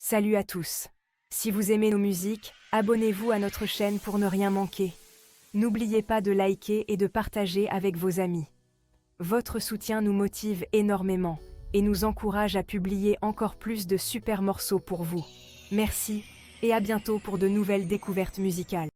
Salut à tous. Si vous aimez nos musiques, abonnez-vous à notre chaîne pour ne rien manquer. N'oubliez pas de liker et de partager avec vos amis. Votre soutien nous motive énormément et nous encourage à publier encore plus de super morceaux pour vous. Merci et à bientôt pour de nouvelles découvertes musicales.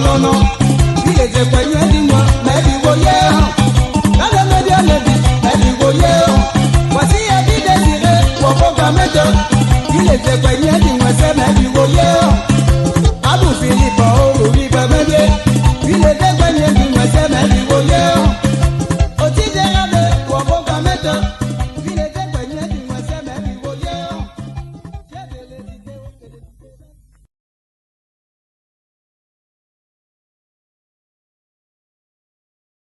nono. Il était poigné dis-moi, mais du voyez. Dans le média lebi, mais du voyez. Voici un vie désiré, pour mettre. Il était poigné